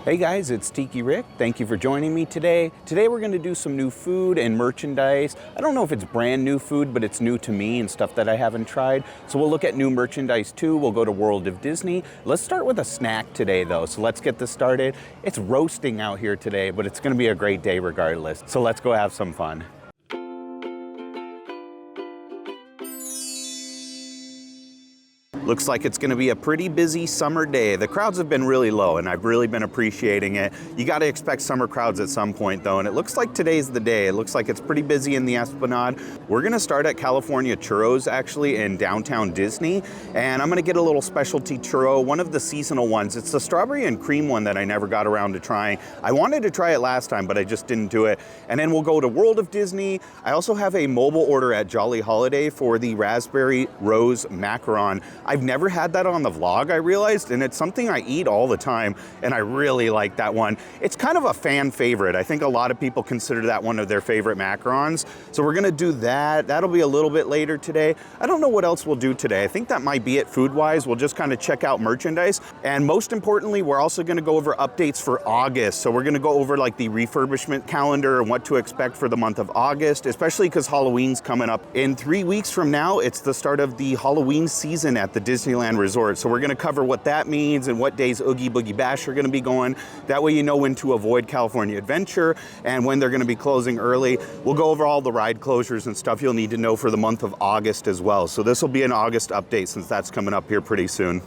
Hey guys, it's Tiki Rick. Thank you for joining me today. Today we're going to do some new food and merchandise. I don't know if it's brand new food, but it's new to me and stuff that I haven't tried. So we'll look at new merchandise too. We'll go to World of Disney. Let's start with a snack today though. So let's get this started. It's roasting out here today, but it's going to be a great day regardless. So let's go have some fun. Looks like it's gonna be a pretty busy summer day. The crowds have been really low and I've really been appreciating it. You gotta expect summer crowds at some point though, and it looks like today's the day. It looks like it's pretty busy in the Esplanade. We're gonna start at California Churros actually in downtown Disney, and I'm gonna get a little specialty churro, one of the seasonal ones. It's the strawberry and cream one that I never got around to trying. I wanted to try it last time, but I just didn't do it. And then we'll go to World of Disney. I also have a mobile order at Jolly Holiday for the Raspberry Rose Macaron. I've never had that on the vlog, I realized, and it's something I eat all the time, and I really like that one. It's kind of a fan favorite. I think a lot of people consider that one of their favorite macarons. So we're gonna do that. That'll be a little bit later today. I don't know what else we'll do today. I think that might be it food-wise. We'll just kind of check out merchandise. And most importantly, we're also gonna go over updates for August. So we're gonna go over like the refurbishment calendar and what to expect for the month of August, especially because Halloween's coming up. In 3 weeks from now, it's the start of the Halloween season at the Disneyland Resort. So we're gonna cover what that means and what days Oogie Boogie Bash are gonna be going. That way you know when to avoid California Adventure and when they're gonna be closing early. We'll go over all the ride closures and stuff you'll need to know for the month of August as well. So this will be an August update since that's coming up here pretty soon.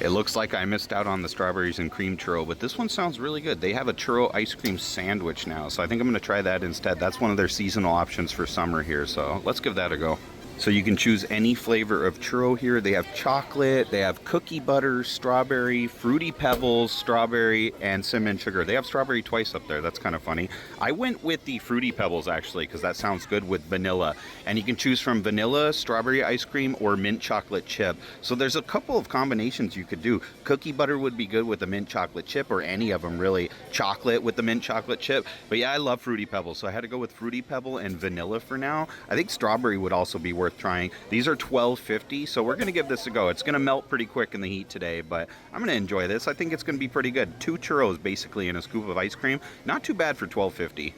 It looks like I missed out on the strawberries and cream churro, but this one sounds really good. They have a churro ice cream sandwich now, so I think I'm gonna try that instead. That's one of their seasonal options for summer here, so let's give that a go. So you can choose any flavor of churro here. They have chocolate, they have cookie butter, strawberry, fruity pebbles, strawberry, and cinnamon sugar. They have strawberry twice up there. That's kind of funny. I went with the fruity pebbles actually, because that sounds good with vanilla. And you can choose from vanilla, strawberry ice cream, or mint chocolate chip. So there's a couple of combinations you could do. Cookie butter would be good with the mint chocolate chip, or any of them really. Chocolate with the mint chocolate chip. But yeah, I love fruity pebbles, so I had to go with fruity pebble and vanilla for now. I think strawberry would also be worth trying. These are $12.50, so we're gonna give this a go. It's gonna melt pretty quick in the heat today, but I'm gonna enjoy this. I think it's gonna be pretty good. 2 churros basically in a scoop of ice cream. Not too bad for $12.50.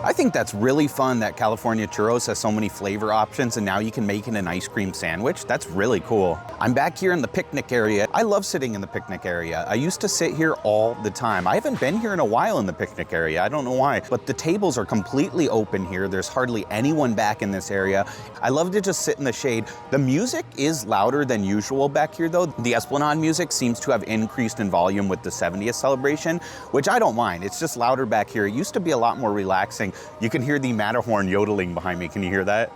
I think that's really fun that California Churros has so many flavor options and now you can make it an ice cream sandwich. That's really cool. I'm back here in the picnic area. I love sitting in the picnic area. I used to sit here all the time. I haven't been here in a while in the picnic area. I don't know why, but the tables are completely open here. There's hardly anyone back in this area. I love to just sit in the shade. The music is louder than usual back here though. The Esplanade music seems to have increased in volume with the 70th celebration, which I don't mind. It's just louder back here. It used to be a lot more relaxing. You can hear the Matterhorn yodeling behind me. Can you hear that?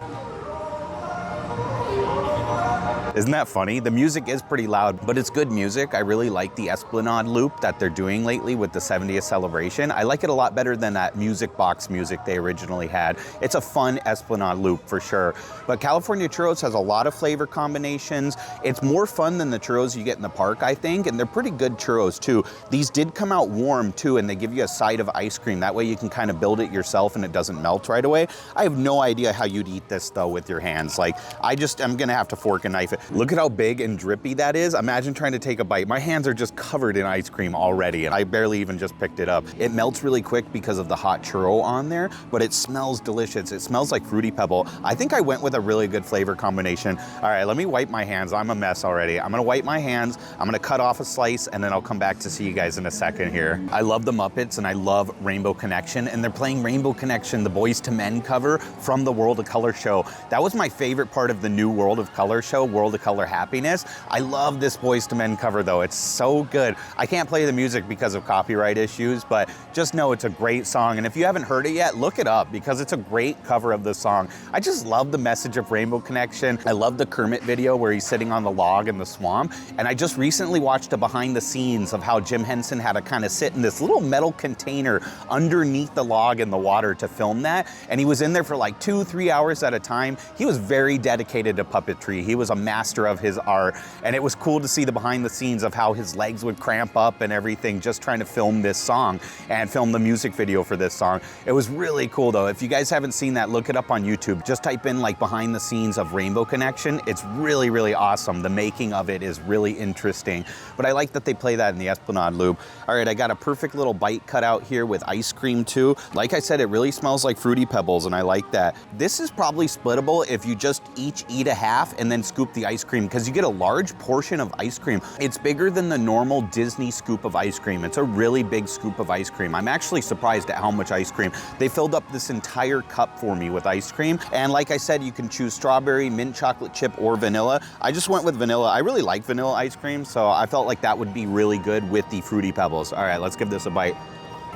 Isn't that funny? The music is pretty loud, but it's good music. I really like the Esplanade loop that they're doing lately with the 70th celebration. I like it a lot better than that music box music they originally had. It's a fun Esplanade loop for sure. But California Churros has a lot of flavor combinations. It's more fun than the churros you get in the park, I think, and they're pretty good churros too. These did come out warm too, and they give you a side of ice cream. That way you can kind of build it yourself and it doesn't melt right away. I have no idea how you'd eat this though with your hands. Like, I'm gonna have to fork and knife it. Look at how big and drippy that is. Imagine trying to take a bite. My hands are just covered in ice cream already, and I barely even just picked it up. It melts really quick because of the hot churro on there, but it smells delicious. It smells like Fruity Pebble. I think I went with a really good flavor combination. All right, let me wipe my hands. I'm a mess already. I'm gonna wipe my hands. I'm gonna cut off a slice, and then I'll come back to see you guys in a second here. I love the Muppets, and I love Rainbow Connection, and they're playing Rainbow Connection, the Boys to Men cover from the World of Color show. That was my favorite part of the new World of Color show, World of Color Happiness. I love this Boys to Men cover though. It's so good. I can't play the music because of copyright issues, but just know it's a great song. And if you haven't heard it yet, look it up because it's a great cover of the song. I just love the message of Rainbow Connection. I love the Kermit video where he's sitting on the log in the swamp. And I just recently watched a behind the scenes of how Jim Henson had to kind of sit in this little metal container underneath the log in the water to film that. And he was in there for like 2-3 hours at a time. He was very dedicated to puppetry. He was a master master of his art. And it was cool to see the behind the scenes of how his legs would cramp up and everything just trying to film this song and film the music video for this song. It was really cool though. If you guys haven't seen that, look it up on YouTube. Just type in like behind the scenes of Rainbow Connection. It's really, really awesome. The making of it is really interesting. But I like that they play that in the Esplanade loop. All right, I got a perfect little bite cut out here with ice cream too. Like I said, it really smells like Fruity Pebbles and I like that. This is probably splittable if you just each eat a half and then scoop the ice cream, because you get a large portion of ice cream. It's bigger than the normal Disney scoop of ice cream. It's a really big scoop of ice cream. I'm actually surprised at how much ice cream. They filled up this entire cup for me with ice cream. And like I said, you can choose strawberry, mint chocolate chip, or vanilla. I just went with vanilla. I really like vanilla ice cream, so I felt like that would be really good with the Fruity Pebbles. All right, let's give this a bite.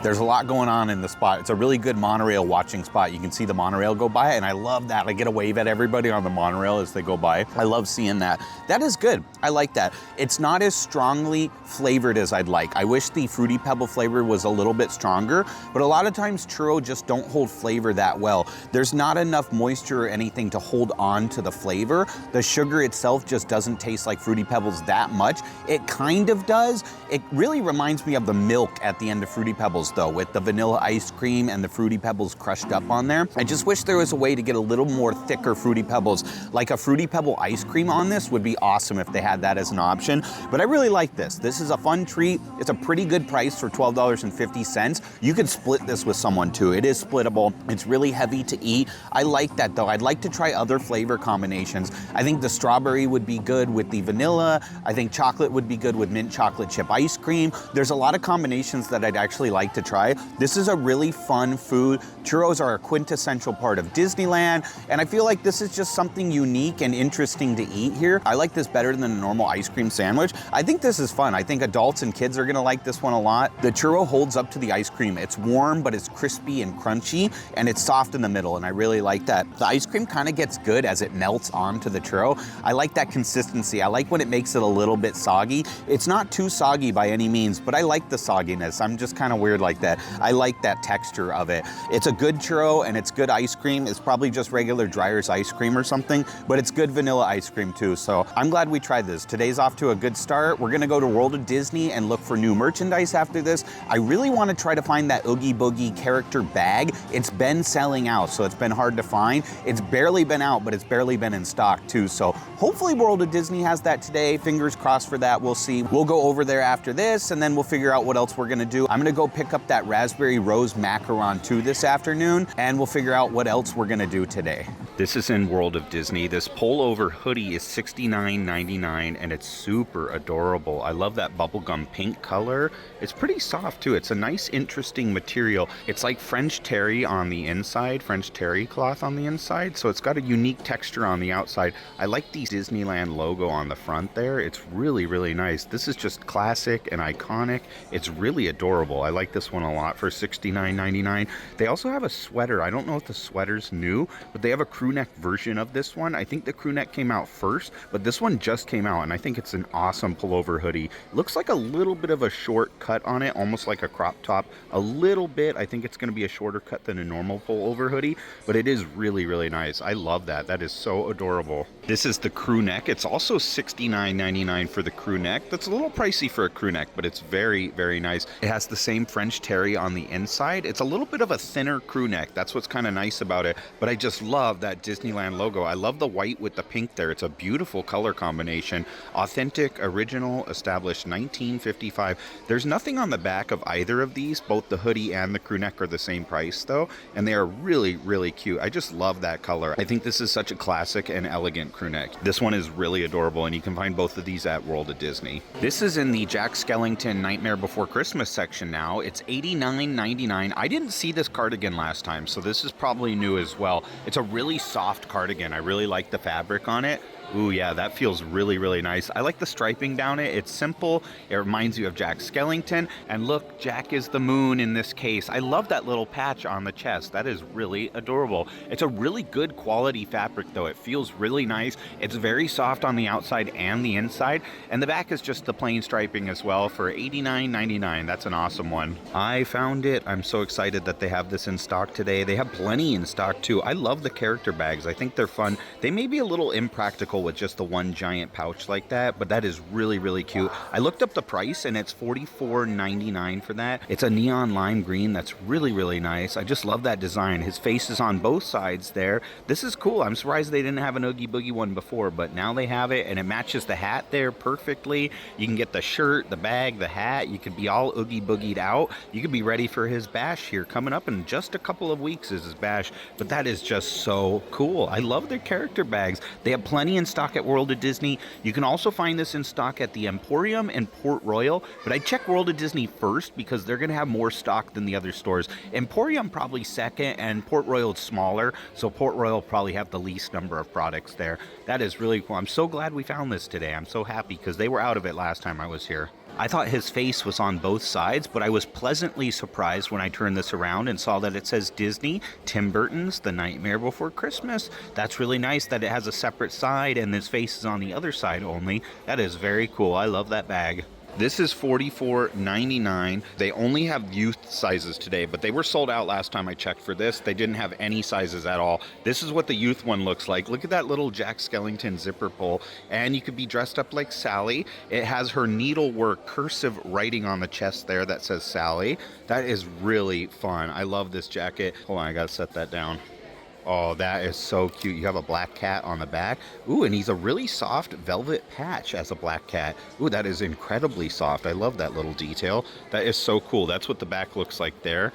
There's a lot going on in the spot. It's a really good monorail watching spot. You can see the monorail go by, and I love that. I get a wave at everybody on the monorail as they go by. I love seeing that. That is good. I like that. It's not as strongly flavored as I'd like. I wish the Fruity Pebble flavor was a little bit stronger, but a lot of times churro just don't hold flavor that well. There's not enough moisture or anything to hold on to the flavor. The sugar itself just doesn't taste like Fruity Pebbles that much. It kind of does. It really reminds me of the milk at the end of Fruity Pebbles though, with the vanilla ice cream and the Fruity Pebbles crushed up on there. I just wish there was a way to get a little more thicker Fruity Pebbles. Like a Fruity Pebble ice cream on this would be awesome if they had that as an option. But I really like this. This is a fun treat. It's a pretty good price for $12.50. You could split this with someone too. It is splittable. It's really heavy to eat. I like that though. I'd like to try other flavor combinations. I think the strawberry would be good with the vanilla. I think chocolate would be good with mint chocolate chip ice cream. There's a lot of combinations that I'd actually like to try. This is a really fun food. Churros are a quintessential part of Disneyland, and I feel like this is just something unique and interesting to eat here. I like this better than a normal ice cream sandwich. I think this is fun. I think adults and kids are gonna like this one a lot. The churro holds up to the ice cream. It's warm, but it's crispy and crunchy, and it's soft in the middle, and I really like that. The ice cream kind of gets good as it melts onto the churro. I like that consistency. I like when it makes it a little bit soggy. It's not too soggy by any means, but I like the sogginess. I'm just kind of weird like that. I like that texture of it. It's a good churro and it's good ice cream. It's probably just regular Dreyer's ice cream or something, but it's good vanilla ice cream too. So I'm glad we tried this. Today's off to a good start. We're gonna go to World of Disney and look for new merchandise after this. I really want to try to find that Oogie Boogie character bag. It's been selling out, so it's been hard to find. It's barely been out, but it's barely been in stock too. So hopefully World of Disney has that today. Fingers crossed for that. We'll see. We'll go over there after this and then we'll figure out what else we're gonna do. I'm gonna go pick up that Raspberry Rose Macaron too this afternoon, and we'll figure out what else we're gonna do today. This is in World of Disney. This pullover hoodie is $69.99 and it's super adorable. I love that bubblegum pink color. It's pretty soft too. It's a nice, interesting material. It's like French terry on the inside, French terry cloth on the inside, so it's got a unique texture on the outside. I like the Disneyland logo on the front there. It's really, really nice. This is just classic and iconic. It's really adorable. I like this one a lot for $69.99. They also have a sweater. I don't know if the sweater's new, but they have a crew neck version of this one. I think the crew neck came out first, but this one just came out, and I think it's an awesome pullover hoodie. It looks like a little bit of a short cut on it, almost like a crop top. A little bit. I think it's going to be a shorter cut than a normal pullover hoodie, but it is really, really nice. I love that. That is so adorable. This is the crew neck. It's also $69.99 for the crew neck. That's a little pricey for a crew neck, but it's very, very nice. It has the same French terry on the inside. It's a little bit of a thinner crew neck. That's what's kind of nice about it, but I just love that Disneyland logo. I love the white with the pink there. It's a beautiful color combination. Authentic, original, established 1955. There's nothing on the back of either of these. Both the hoodie and the crew neck are the same price though, and they are really, really cute. I just love that color. I think this is such a classic and elegant crew neck. This one is really adorable, and you can find both of these at World of Disney. This is in the Jack Skellington Nightmare Before Christmas section now. It's $89.99. I didn't see this cardigan last time, so this is probably new as well. It's a really soft cardigan. I really like the fabric on it. Ooh, yeah, that feels really, really nice. I like the striping down it. It's simple. It reminds you of Jack Skellington. And look, Jack is the moon in this case. I love that little patch on the chest. That is really adorable. It's a really good quality fabric, though. It feels really nice. It's very soft on the outside and the inside. And the back is just the plain striping as well for $89.99. That's an awesome one. I found it. I'm so excited that they have this in stock today. They have plenty in stock, too. I love the character bags. I think they're fun. They may be a little impractical identical with just the one giant pouch like that, but that is really, really cute. I looked up the price and it's $44.99 for that. It's a neon lime green that's really, really nice. I just love that design. His face is on both sides there. This is cool. I'm surprised they didn't have an Oogie Boogie one before, but now they have it, and it matches the hat there perfectly. You can get the shirt, the bag, the hat. You could be all Oogie Boogied out. You could be ready for his bash here. Coming up in just a couple of weeks is his bash, but that is just so cool. I love their character bags. They have plenty in stock at World of Disney. You can also find this in stock at the Emporium and Port Royal, but I check World of Disney first because they're going to have more stock than the other stores. Emporium probably second, and Port Royal is smaller, so Port Royal probably have the least number of products there. That is really cool. I'm so glad we found this today. I'm so happy because they were out of it last time I was here. I thought his face was on both sides, but I was pleasantly surprised when I turned this around and saw that it says Disney, Tim Burton's The Nightmare Before Christmas. That's really nice that it has a separate side and his face is on the other side only. That is very cool. I love that bag. This is $44.99. They only have youth sizes today, but they were sold out last time I checked for this. They didn't have any sizes at all. This is what the youth one looks like. Look at that little Jack Skellington zipper pull, and you could be dressed up like Sally. It has her needlework cursive writing on the chest there that says Sally. That is really fun. I love this jacket. Hold on, I gotta set that down. Oh, that is so cute. You have a black cat on the back. Ooh, and he's a really soft velvet patch as a black cat. Ooh, that is incredibly soft. I love that little detail. That is so cool. That's what the back looks like there.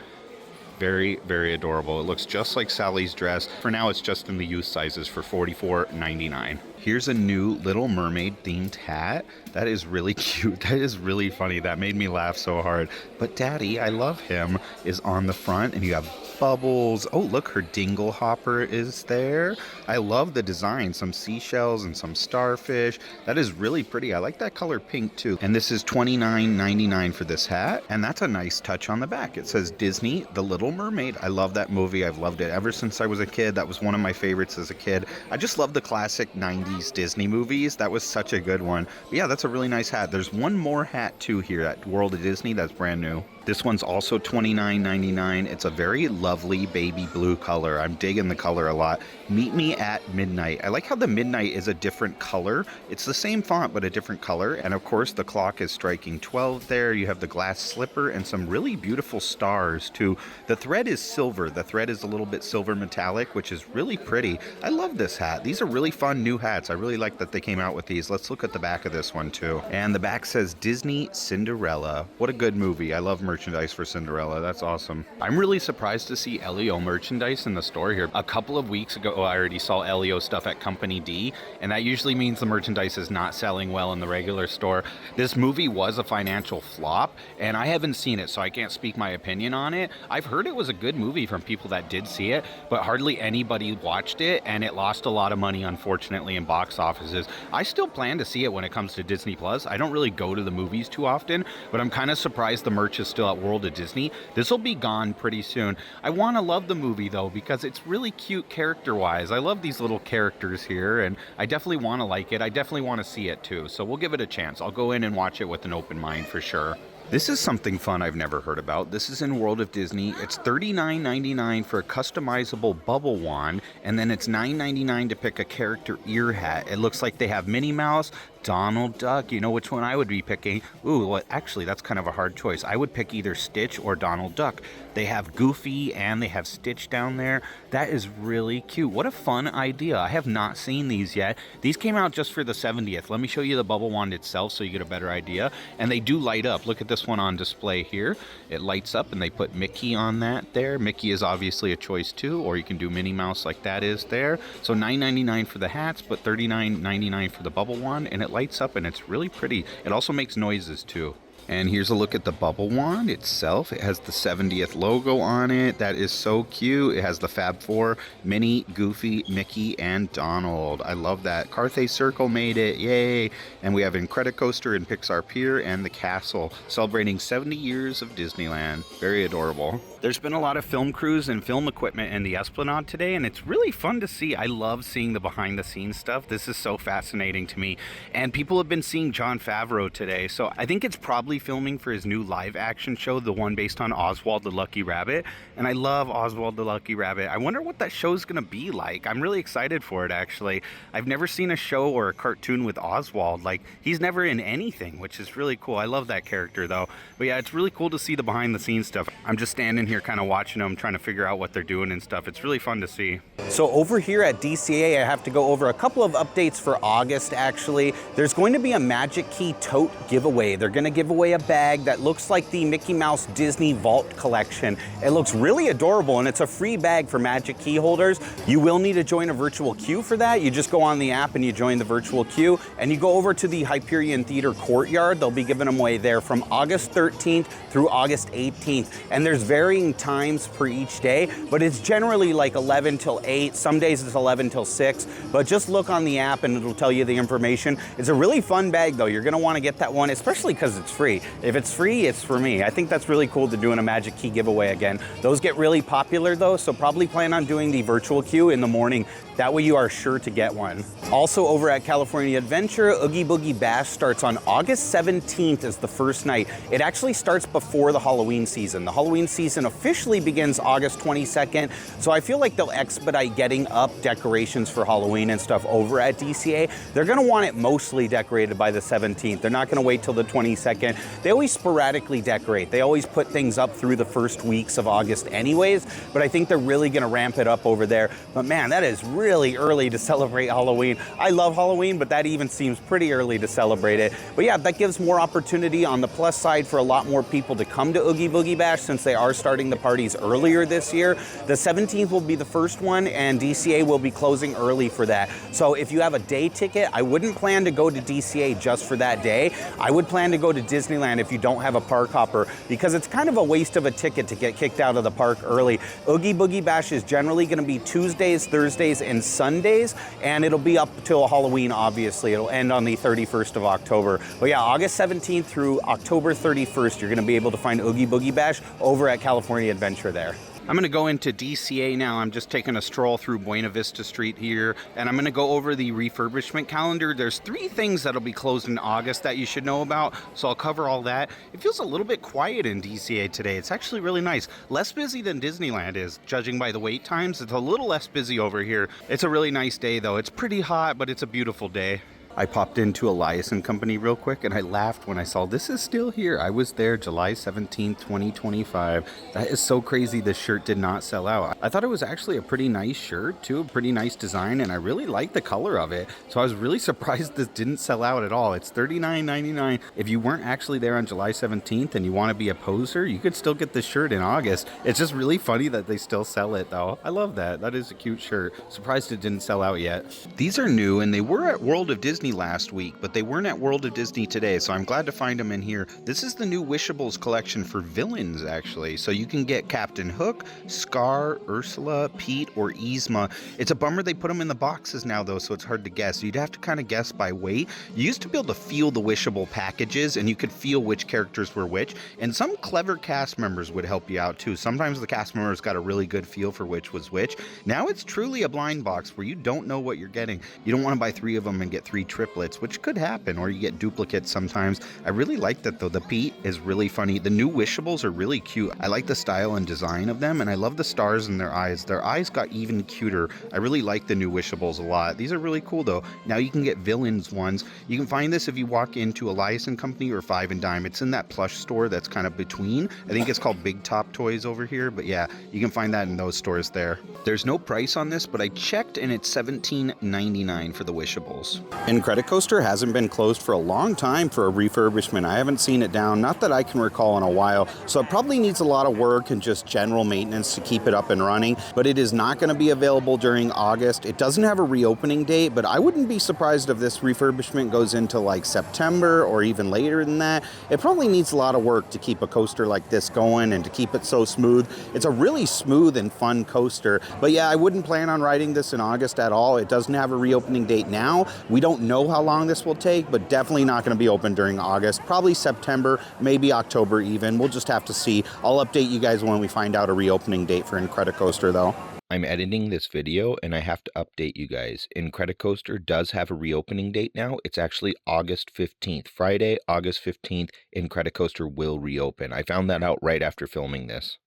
Very, very adorable. It looks just like Sally's dress. For now, it's just in the youth sizes for $44.99. Here's a new Little Mermaid themed hat. That is really cute. That is really funny. That made me laugh so hard. But Daddy, I love him, is on the front, and you have bubbles. Oh, look, her dingle hopper is there. I love the design. Some seashells and some starfish. That is really pretty. I like that color pink too. And this is $29.99 for this hat. And that's a nice touch on the back. It says Disney, The Little Mermaid. I love that movie. I've loved it ever since I was a kid. That was one of my favorites as a kid. I just love the classic 90s Disney movies. That was such a good one. But yeah, that's a really nice hat. There's one more hat too here at World of Disney that's brand new. This one's also $29.99. It's a very lovely baby blue color. I'm digging the color a lot. Meet me at midnight. I like how the midnight is a different color. It's the same font, but a different color. And of course, the clock is striking 12 there. You have the glass slipper and some really beautiful stars too. The thread is silver. The thread is a little bit silver metallic, which is really pretty. I love this hat. These are really fun new hats. I really like that they came out with these. Let's look at the back of this one too. And the back says Disney Cinderella. What a good movie. I love merchandise for Cinderella. That's awesome. I'm really surprised to see Elio merchandise in the store here. A couple of weeks ago, I already saw Elio stuff at Company D, and that usually means the merchandise is not selling well in the regular store. This movie was a financial flop, and I haven't seen it, so I can't speak my opinion on it. I've heard it was a good movie from people that did see it, but hardly anybody watched it, and it lost a lot of money, unfortunately, in box offices. I still plan to see it when it comes to Disney Plus. I don't really go to the movies too often, but I'm kind of surprised the merch is still at World of Disney. This will be gone pretty soon. I want to love the movie though, because it's really cute character-wise. I love these little characters here, and I definitely want to like it. I definitely want to see it too, so we'll give it a chance. I'll go in and watch it with an open mind for sure. This is something fun I've never heard about. This is in World of Disney. It's $39.99 for a customizable bubble wand, and then it's $9.99 to pick a character ear hat. It looks like they have Minnie Mouse, Donald Duck. You know which one I would be picking? Ooh, well, actually, that's kind of a hard choice. I would pick either Stitch or Donald Duck. They have Goofy and they have Stitch down there. That is really cute. What a fun idea. I have not seen these yet. These came out just for the 70th. Let me show you the bubble wand itself so you get a better idea. And they do light up. Look at this one on display here. It lights up and they put Mickey on that there. Mickey is obviously a choice too, or you can do Minnie Mouse like that is there. So $9.99 for the hats, but $39.99 for the bubble wand, and it lights up and it's really pretty. It also makes noises too. And here's a look at the bubble wand itself. It has the 70th logo on it. That is so cute. It has the Fab Four, Minnie, Goofy, Mickey, and Donald. I love that. Carthay Circle made it. Yay. And we have Incredicoaster and Pixar Pier and the castle, celebrating 70 years of Disneyland. Very adorable. There's been a lot of film crews and film equipment in the Esplanade today, and it's really fun to see. I love seeing the behind the scenes stuff. This is so fascinating to me. And people have been seeing Jon Favreau today, so I think it's probably actually filming for his new live action show, the one based on Oswald the Lucky Rabbit. And I love Oswald the Lucky Rabbit. I wonder what that show's gonna be like. I'm really excited for it, actually. I've never seen a show or a cartoon with Oswald. Like, he's never in anything, which is really cool. I love that character though. But yeah, it's really cool to see the behind the scenes stuff. I'm just standing here kind of watching them, trying to figure out what they're doing and stuff. It's really fun to see. So over here at DCA, I have to go over a couple of updates for August, actually. There's going to be a Magic Key tote giveaway. They're gonna give away a bag that looks like the Mickey Mouse Disney Vault collection. It looks really adorable, and it's a free bag for Magic Key holders. You will need to join a virtual queue for that. You just go on the app and you join the virtual queue, and you go over to the Hyperion Theater courtyard. They'll be giving them away there from August 13th through August 18th. And there's varying times per each day, but it's generally like 11 till 8. Some days it's 11 till 6, but just look on the app and it'll tell you the information. It's a really fun bag though. You're gonna wanna get that one, especially because it's free. If it's free, it's for me. I think that's really cool to doing a Magic Key giveaway again. Those get really popular though, so probably plan on doing the virtual queue in the morning. That way you are sure to get one. Also over at California Adventure, Oogie Boogie Bash starts on August 17th as the first night. It actually starts before the Halloween season. The Halloween season officially begins August 22nd, so I feel like they'll expedite getting up decorations for Halloween and stuff over at DCA. They're gonna want it mostly decorated by the 17th. They're not gonna wait till the 22nd. They always sporadically decorate. They always put things up through the first weeks of August anyways, but I think they're really gonna ramp it up over there. But man, that is really early to celebrate Halloween. I love Halloween, but that even seems pretty early to celebrate it. But yeah, that gives more opportunity on the plus side for a lot more people to come to Oogie Boogie Bash since they are starting the parties earlier this year. The 17th will be the first one, and DCA will be closing early for that. So if you have a day ticket, I wouldn't plan to go to DCA just for that day. I would plan to go to Disneyland if you don't have a park hopper, because it's kind of a waste of a ticket to get kicked out of the park early. Oogie Boogie Bash is generally gonna be Tuesdays, Thursdays, and Sundays, and it'll be up till Halloween, obviously. It'll end on the 31st of October. But yeah, August 17th through October 31st, you're gonna be able to find Oogie Boogie Bash over at California Adventure there. I'm gonna go into DCA now. I'm just taking a stroll through Buena Vista Street here, and I'm gonna go over the refurbishment calendar. There's 3 things that'll be closed in August that you should know about, so I'll cover all that. It feels a little bit quiet in DCA today. It's actually really nice. Less busy than Disneyland is, judging by the wait times. It's a little less busy over here. It's a really nice day though. It's pretty hot, but it's a beautiful day. I popped into Elias & Company real quick, and I laughed when I saw this is still here. I was there July 17th, 2025. That is so crazy this shirt did not sell out. I thought it was actually a pretty nice shirt too, a pretty nice design, and I really like the color of it. So I was really surprised this didn't sell out at all. It's $39.99. If you weren't actually there on July 17th and you want to be a poser, you could still get this shirt in August. It's just really funny that they still sell it though. I love that. That is a cute shirt. Surprised it didn't sell out yet. These are new, and they were at World of Disney last week, but they weren't at World of Disney today, so I'm glad to find them in here. This is the new Wishables collection for villains, actually. So you can get Captain Hook, Scar, Ursula, Pete, or Yzma. It's a bummer they put them in the boxes now, though, so it's hard to guess. You'd have to kind of guess by weight. You used to be able to feel the Wishable packages, and you could feel which characters were which, and some clever cast members would help you out, too. Sometimes the cast members got a really good feel for which was which. Now it's truly a blind box where you don't know what you're getting. You don't want to buy 3 of them and get 3 triplets, which could happen, or you get duplicates sometimes. I really like that though. The Pete is really funny. The new Wishables are really cute. I like the style and design of them, and I love the stars in their eyes. Their eyes got even cuter. I really like the new Wishables a lot. These are really cool though. Now you can get villains ones. You can find this if you walk into Elias & Company or Five and Dime. It's in that plush store that's kind of between. I think it's called Big Top Toys over here, but yeah, you can find that in those stores there. There's no price on this, but I checked and it's $17.99 for the Wishables. Incredicoaster hasn't been closed for a long time for a refurbishment. I haven't seen it down, not that I can recall in a while, so it probably needs a lot of work and just general maintenance to keep it up and running, but it is not going to be available during August. It doesn't have a reopening date, but I wouldn't be surprised if this refurbishment goes into like September or even later than that. It probably needs a lot of work to keep a coaster like this going and to keep it so smooth. It's a really smooth and fun coaster, but yeah, I wouldn't plan on riding this in August at all. It doesn't have a reopening date now. We don't know how long this will take, but definitely not going to be open during August. Probably September, maybe October even. We'll just have to see. I'll update you guys when we find out a reopening date for Incredicoaster though. I I'm editing this video and I have to update you guys. Incredicoaster does have a reopening date now. It's actually August 15th. Friday, August 15th, Incredicoaster will reopen. I found that out right after filming this.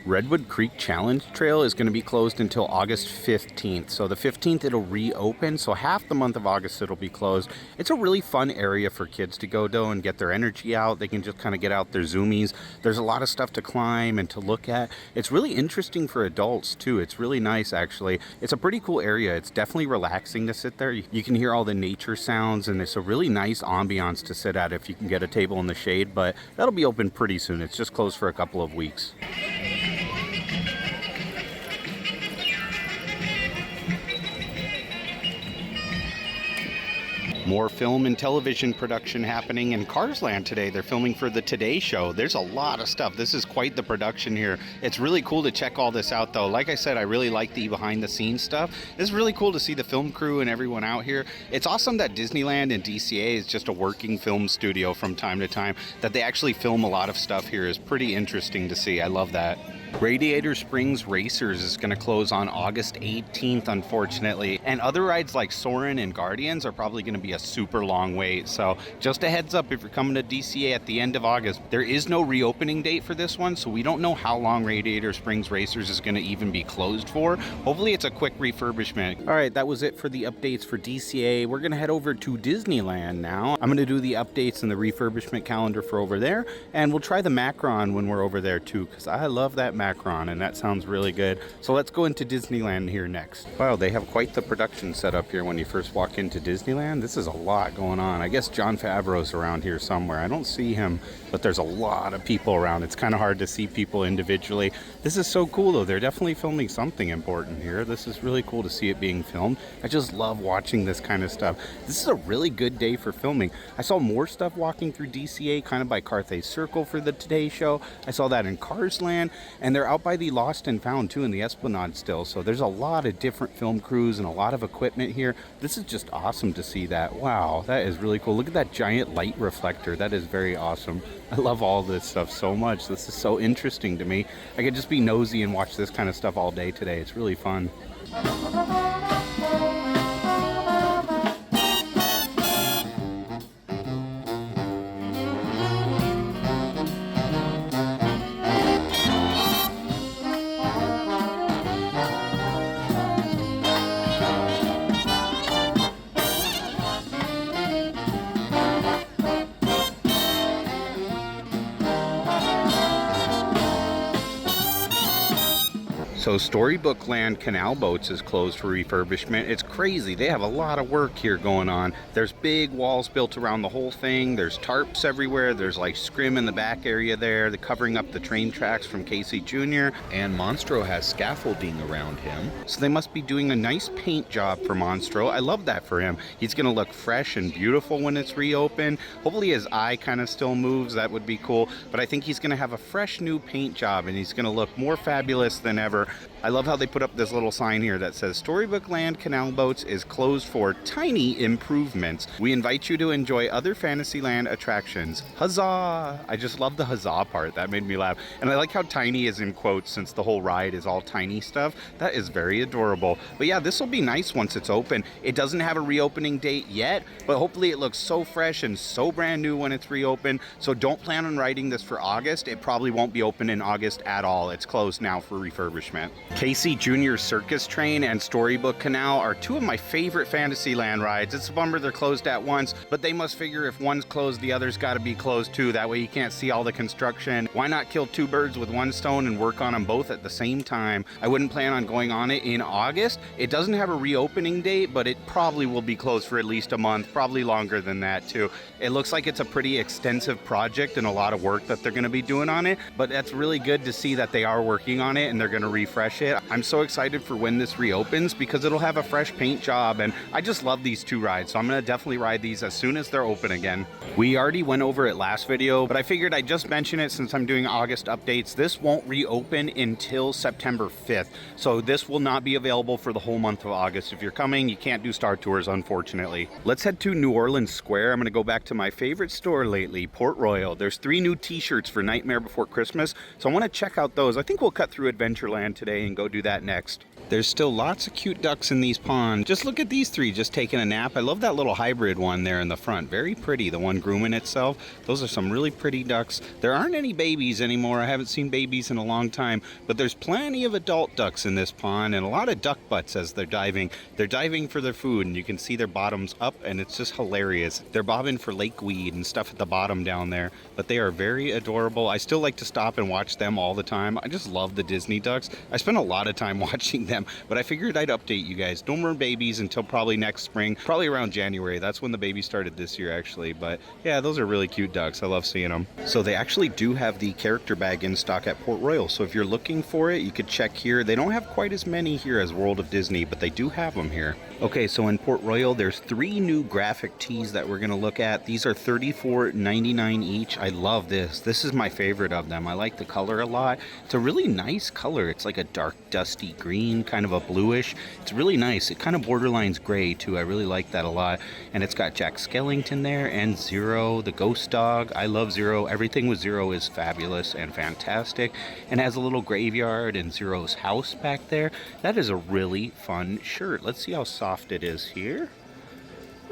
Redwood Creek Challenge Trail is going to be closed until August 15th. So the 15th it'll reopen. So half the month of August it'll be closed. It's a really fun area for kids to go to and get their energy out. They can just kind of get out their zoomies. There's a lot of stuff to climb and to look at. It's really interesting for adults too. It's really nice actually. It's a pretty cool area. It's definitely relaxing to sit there. You can hear all the nature sounds and it's a really nice ambiance to sit at if you can get a table in the shade, but that'll be open pretty soon. It's just closed for a couple of weeks. More film and television production happening in Cars Land today. They're filming for the Today Show. There's a lot of stuff. This is quite the production here. It's really cool to check all this out though. Like I said, I really like the behind the scenes stuff. It's really cool to see the film crew and everyone out here. It's awesome that Disneyland and DCA is just a working film studio from time to time. That they actually film a lot of stuff here is pretty interesting to see. I love that. Radiator Springs Racers is going to close on August 18th, unfortunately. And other rides like Soarin' and Guardians are probably going to be a super long wait. So just a heads up, if you're coming to DCA at the end of August, there is no reopening date for this one. So we don't know how long Radiator Springs Racers is going to even be closed for. Hopefully it's a quick refurbishment. All right, that was it for the updates for DCA. We're going to head over to Disneyland now. I'm going to do the updates and the refurbishment calendar for over there. And we'll try the Macaron when we're over there too, because I love that Macaron and that sounds really good. So let's go into Disneyland here next. Wow, they have quite the production set up here when you first walk into Disneyland. This is a lot going on. I guess Jon Favreau's around here somewhere. I don't see him, but there's a lot of people around. It's kind of hard to see people individually. This is so cool though. They're definitely filming something important here. This is really cool to see it being filmed. I just love watching this kind of stuff. This is a really good day for filming. I saw more stuff walking through DCA kind of by Carthay Circle for the Today Show. I saw that in Cars Land, and they're out by the Lost and Found too in the Esplanade still. So there's a lot of different film crews and a lot of equipment here. This is just awesome to see that. Wow, that is really cool. Look at that giant light reflector. That is very awesome. I love all this stuff so much. This is so interesting to me. I could just be nosy and watch this kind of stuff all day today. It's really fun. So Storybook Land Canal Boats is closed for refurbishment. It's crazy. They have a lot of work here going on. There's big walls built around the whole thing. There's tarps everywhere. There's like scrim in the back area there. They're covering up the train tracks from Casey Jr. And Monstro has scaffolding around him. So they must be doing a nice paint job for Monstro. I love that for him. He's going to look fresh and beautiful when it's reopened. Hopefully his eye kind of still moves. That would be cool. But I think he's going to have a fresh new paint job and he's going to look more fabulous than ever. I love how they put up this little sign here that says Storybook Land Canal Boats is closed for tiny improvements. We invite you to enjoy other Fantasyland attractions. Huzzah! I just love the huzzah part. That made me laugh. And I like how tiny is in quotes since the whole ride is all tiny stuff. That is very adorable. But yeah, this will be nice once it's open. It doesn't have a reopening date yet, but hopefully it looks so fresh and so brand new when it's reopened. So don't plan on riding this for August. It probably won't be open in August at all. It's closed now for refurbishment. Casey Jr. Circus Train and Storybook Canal are two of my favorite Fantasyland rides. It's a bummer they're closed at once, but they must figure if one's closed, the other's got to be closed too. That way you can't see all the construction. Why not kill two birds with one stone and work on them both at the same time? I wouldn't plan on going on it in August. It doesn't have a reopening date, but it probably will be closed for at least a month, probably longer than that too. It looks like it's a pretty extensive project and a lot of work that they're going to be doing on it, but that's really good to see that they are working on it and they're going to refresh it. I'm so excited for when this reopens because it'll have a fresh paint job, and I just love these two rides, so I'm going to definitely ride these as soon as they're open again. We already went over it last video, but I figured I'd just mention it since I'm doing August updates. This won't reopen until September 5th, so this will not be available for the whole month of August. If you're coming, you can't do Star Tours, unfortunately. Let's head to New Orleans Square. I'm going to go back to my favorite store lately, Port Royal. There's 3 new t-shirts for Nightmare Before Christmas, so I want to check out those. I think we'll cut through Adventureland today and go do that next. There's still lots of cute ducks in these ponds. Just look at these three just taking a nap. I love that little hybrid one there in the front. Very pretty, the one grooming itself. Those are some really pretty ducks. There aren't any babies anymore. I haven't seen babies in a long time, but there's plenty of adult ducks in this pond and a lot of duck butts as they're diving. They're diving for their food and you can see their bottoms up and it's just hilarious. They're bobbing for lake weed and stuff at the bottom down there, but they are very adorable. I still like to stop and watch them all the time. I just love the Disney ducks. I spend a lot of time watching them, but I figured I'd update you guys. No more babies until probably next spring, probably around January. That's when the baby started this year actually, but yeah, those are really cute ducks. I love seeing them. So they actually do have the character bag in stock at Port Royal, so if you're looking for it, you could check here. They don't have quite as many here as World of Disney, but they do have them here. Okay, so in Port Royal, there's 3 new graphic tees that we're gonna look at. These are $34.99 each. I love this. This is my favorite of them. I like the color a lot. It's a really nice color. It's like a dark, dusty green, kind of a bluish. It's really nice. It kind of borderlines gray too. I really like that a lot. And it's got Jack Skellington there and Zero, the ghost dog. I love Zero. Everything with Zero is fabulous and fantastic. And has a little graveyard and Zero's house back there. That is a really fun shirt. Let's see how soft it is here.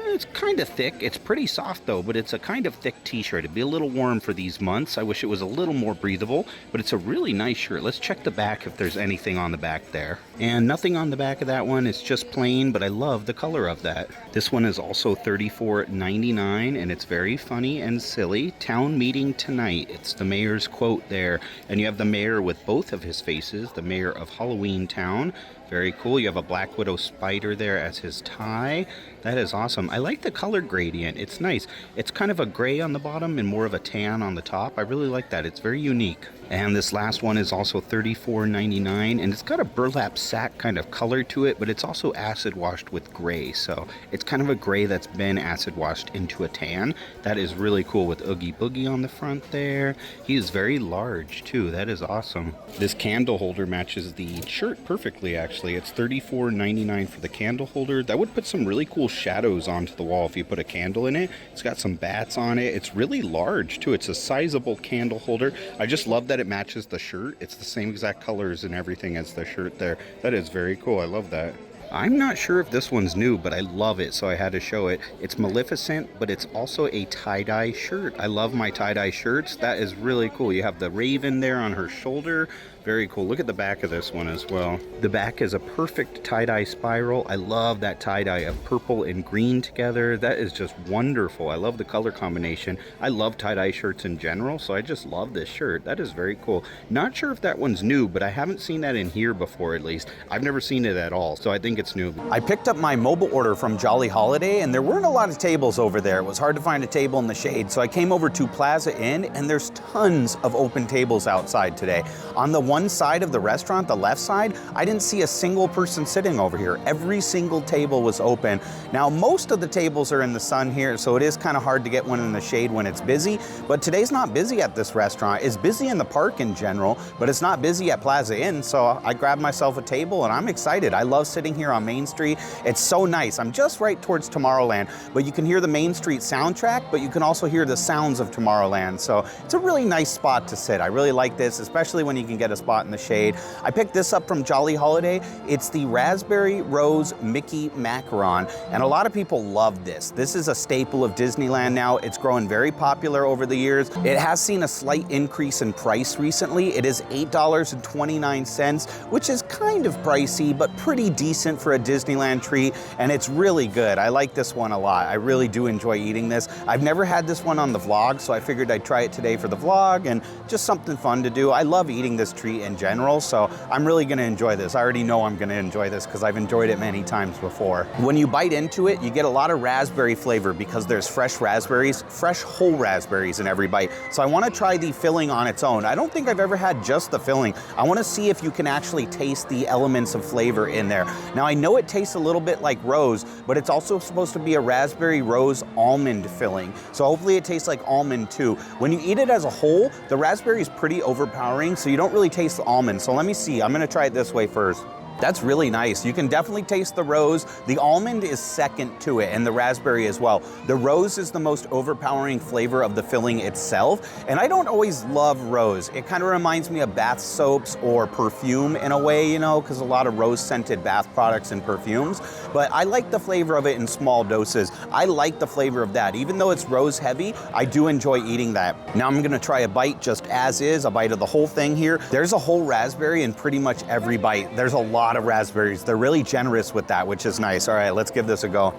It's kind of thick. It's pretty soft though, but it's a kind of thick t-shirt. It'd be a little warm for these months. I wish it was a little more breathable, but it's a really nice shirt. Let's check the back if there's anything on the back there. And nothing on the back of that one. It's just plain, but I love the color of that. This one is also $34.99 and it's very funny and silly. Town meeting tonight. It's the mayor's quote there. And you have the mayor with both of his faces, the mayor of Halloween Town. Very cool. You have a Black Widow spider there as his tie. That is awesome. I like the color gradient. It's nice. It's kind of a gray on the bottom and more of a tan on the top. I really like that. It's very unique. And this last one is also $34.99 and it's got a burlap sack kind of color to it, but it's also acid washed with gray. So it's kind of a gray that's been acid washed into a tan. That is really cool with Oogie Boogie on the front there. He is very large too. That is awesome. This candle holder matches the shirt perfectly actually. It's $34.99 for the candle holder. That would put some really cool shadows onto the wall if you put a candle in it. It's got some bats on it. It's really large too. It's a sizable candle holder. I just love that it matches the shirt. It's the same exact colors and everything as the shirt there. That is very cool. I love that. I'm not sure if this one's new, but I love it, so I had to show it. It's Maleficent, but it's also a tie-dye shirt. I love my tie-dye shirts. That is really cool. You have the raven there on her shoulder. Very cool. Look at the back of this one as well. The back is a perfect tie-dye spiral. I love that tie-dye of purple and green together. That is just wonderful. I love the color combination. I love tie-dye shirts in general, so I just love this shirt. That is very cool. Not sure if that one's new, but I haven't seen that in here before at least. I've never seen it at all, so I think it's new. I picked up my mobile order from Jolly Holiday, and there weren't a lot of tables over there. It was hard to find a table in the shade, so I came over to Plaza Inn, and there's tons of open tables outside today. On the one side of the restaurant, the left side, I didn't see a single person sitting over here. Every single table was open. Now, most of the tables are in the sun here, so it is kind of hard to get one in the shade when it's busy, but today's not busy at this restaurant. It's busy in the park in general, but it's not busy at Plaza Inn, so I grabbed myself a table, and I'm excited. I love sitting here on Main Street. It's so nice. I'm just right towards Tomorrowland, but you can hear the Main Street soundtrack, but you can also hear the sounds of Tomorrowland, so it's a really nice spot to sit. I really like this, especially when you can get a spot in the shade. I picked this up from Jolly Holiday. It's the Raspberry Rose Mickey Macaron, and a lot of people love this. This is a staple of Disneyland now. It's grown very popular over the years. It has seen a slight increase in price recently. It is $8.29, which is kind of pricey, but pretty decent for a Disneyland treat, and it's really good. I like this one a lot. I really do enjoy eating this. I've never had this one on the vlog, so I figured I'd try it today for the vlog and just something fun to do. I love eating this treat in general, so I'm really gonna enjoy this. I already know I'm gonna enjoy this because I've enjoyed it many times before. When you bite into it, you get a lot of raspberry flavor because there's fresh raspberries, fresh whole raspberries in every bite. So I wanna try the filling on its own. I don't think I've ever had just the filling. I wanna see if you can actually taste the elements of flavor in there. Now I know it tastes a little bit like rose, but it's also supposed to be a raspberry rose almond filling. So hopefully it tastes like almond too. When you eat it as a whole, the raspberry is pretty overpowering, so you don't really taste the almond. So let me see, I'm gonna try it this way first. That's really nice. You can definitely taste the rose. The almond is second to it, and the raspberry as well. The rose is the most overpowering flavor of the filling itself, and I don't always love rose. It kind of reminds me of bath soaps or perfume in a way, you know, because a lot of rose-scented bath products and perfumes, but I like the flavor of it in small doses. I like the flavor of that. Even though it's rose heavy, I do enjoy eating that. Now I'm gonna try a bite just as is, a bite of the whole thing here. There's a whole raspberry in pretty much every bite. There's a lot of raspberries. They're really generous with that, which is nice. All right, let's give this a go.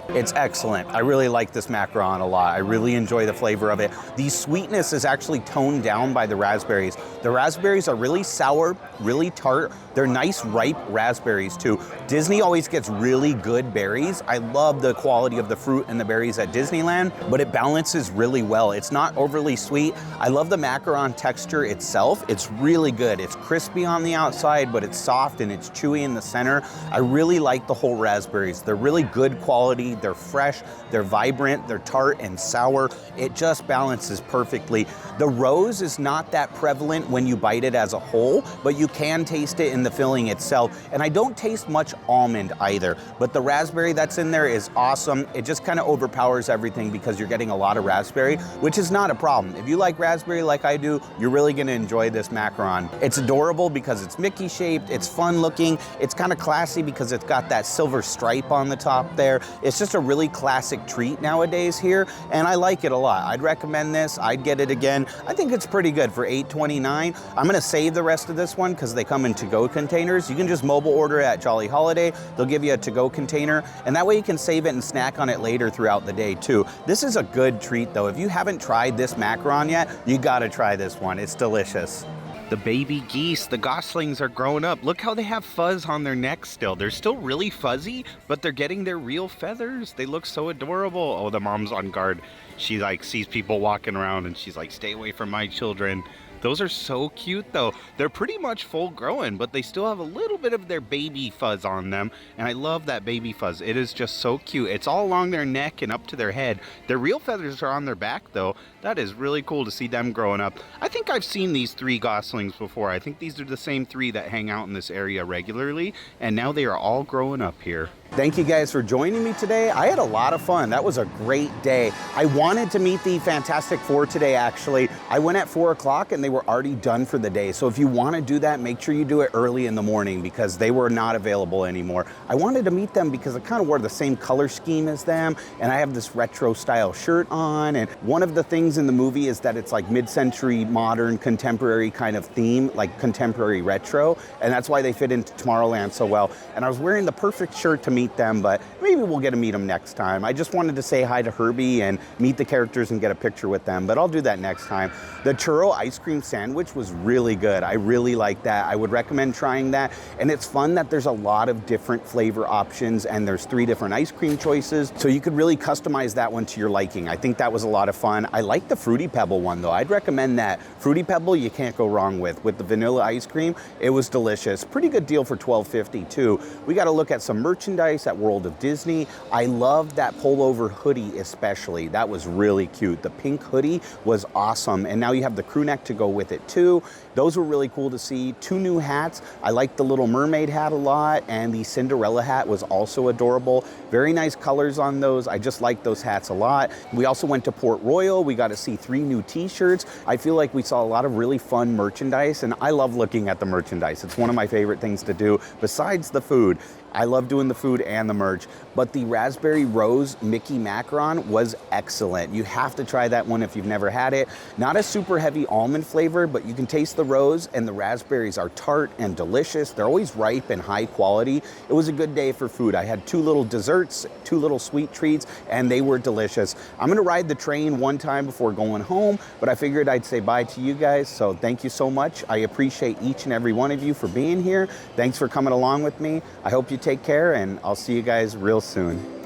It's excellent. I really like this macaron a lot. I really enjoy the flavor of it. The sweetness is actually toned down by the raspberries. The raspberries are really sour, really tart. They're nice, ripe raspberries too. Disney always gets really good berries. I love the quality of the fruit and the berries at Disneyland, but it balances really well. It's not overly sweet. I love the macaron texture itself. It's really good. It's crispy on the outside, but it's soft and it's chewy in the center. I really like the whole raspberries. They're really good quality. They're fresh, they're vibrant, they're tart and sour. It just balances perfectly. The rose is not that prevalent when you bite it as a whole, but you can taste it in the filling itself. And I don't taste much almond either, but the raspberry that's in there is awesome. It just kind of overpowers everything because you're getting a lot of raspberry, which is not a problem. If you like raspberry like I do, you're really gonna enjoy this macaron. It's adorable because it's Mickey shaped, it's fun looking, it's kind of classy because it's got that silver stripe on the top there. It's just a really classic treat nowadays here, and I like it a lot. I'd recommend this. I'd get it again. I think it's pretty good for $8.29. I'm gonna save the rest of this one because they come in to-go containers. You can just mobile order it at Jolly Holiday. They'll give you a to-go container, and that way you can save it and snack on it later throughout the day too. This is a good treat though. If you haven't tried this macaron yet, you gotta try this one. It's delicious. The baby geese, the goslings are growing up. Look how they have fuzz on their necks still. They're still really fuzzy, but they're getting their real feathers. They look so adorable. Oh, the mom's on guard. She like sees people walking around and she's like, stay away from my children. Those are so cute though. They're pretty much full grown, but they still have a little bit of their baby fuzz on them. And I love that baby fuzz. It is just so cute. It's all along their neck and up to their head. Their real feathers are on their back though. That is really cool to see them growing up. I think I've seen these 3 goslings before. I think these are the same 3 that hang out in this area regularly. And now they are all growing up here. Thank you guys for joining me today. I had a lot of fun. That was a great day. I wanted to meet the Fantastic Four today, actually. I went at 4 o'clock and they were already done for the day. So if you want to do that, make sure you do it early in the morning because they were not available anymore. I wanted to meet them because I kind of wore the same color scheme as them, and I have this retro style shirt on. And one of the things in the movie is that it's like mid-century, modern, contemporary kind of theme, like contemporary retro. And that's why they fit into Tomorrowland so well. And I was wearing the perfect shirt to meet them, but maybe we'll get to meet them next time. I just wanted to say hi to Herbie and meet the characters and get a picture with them, but I'll do that next time. The Churro Ice Cream Sandwich was really good. I really like that. I would recommend trying that. And it's fun that there's a lot of different flavor options and there's 3 different ice cream choices. So you could really customize that one to your liking. I think that was a lot of fun. I like the Fruity Pebble one though. I'd recommend that. Fruity Pebble you can't go wrong with. With the vanilla ice cream, it was delicious. Pretty good deal for $12.50 too. We got to look at some merchandise at World of Disney. I loved that pullover hoodie especially. That was really cute. The pink hoodie was awesome. And now you have the crew neck to go with it too. Those were really cool to see. 2 new hats. I liked the Little Mermaid hat a lot, and the Cinderella hat was also adorable. Very nice colors on those. I just like those hats a lot. We also went to Port Royal. We got to see 3 new t-shirts. I feel like we saw a lot of really fun merchandise, and I love looking at the merchandise. It's one of my favorite things to do besides the food. I love doing the food and the merch, but the Raspberry Rose Mickey Macaron was excellent. You have to try that one if you've never had it. Not a super heavy almond flavor, but you can taste the rose, and the raspberries are tart and delicious. They're always ripe and high quality. It was a good day for food. I had 2 little desserts, 2 little sweet treats, and they were delicious. I'm gonna ride the train one time before going home, but I figured I'd say bye to you guys, so thank you so much. I appreciate each and every one of you for being here. Thanks for coming along with me. I hope you take care, and I'll see you guys real soon.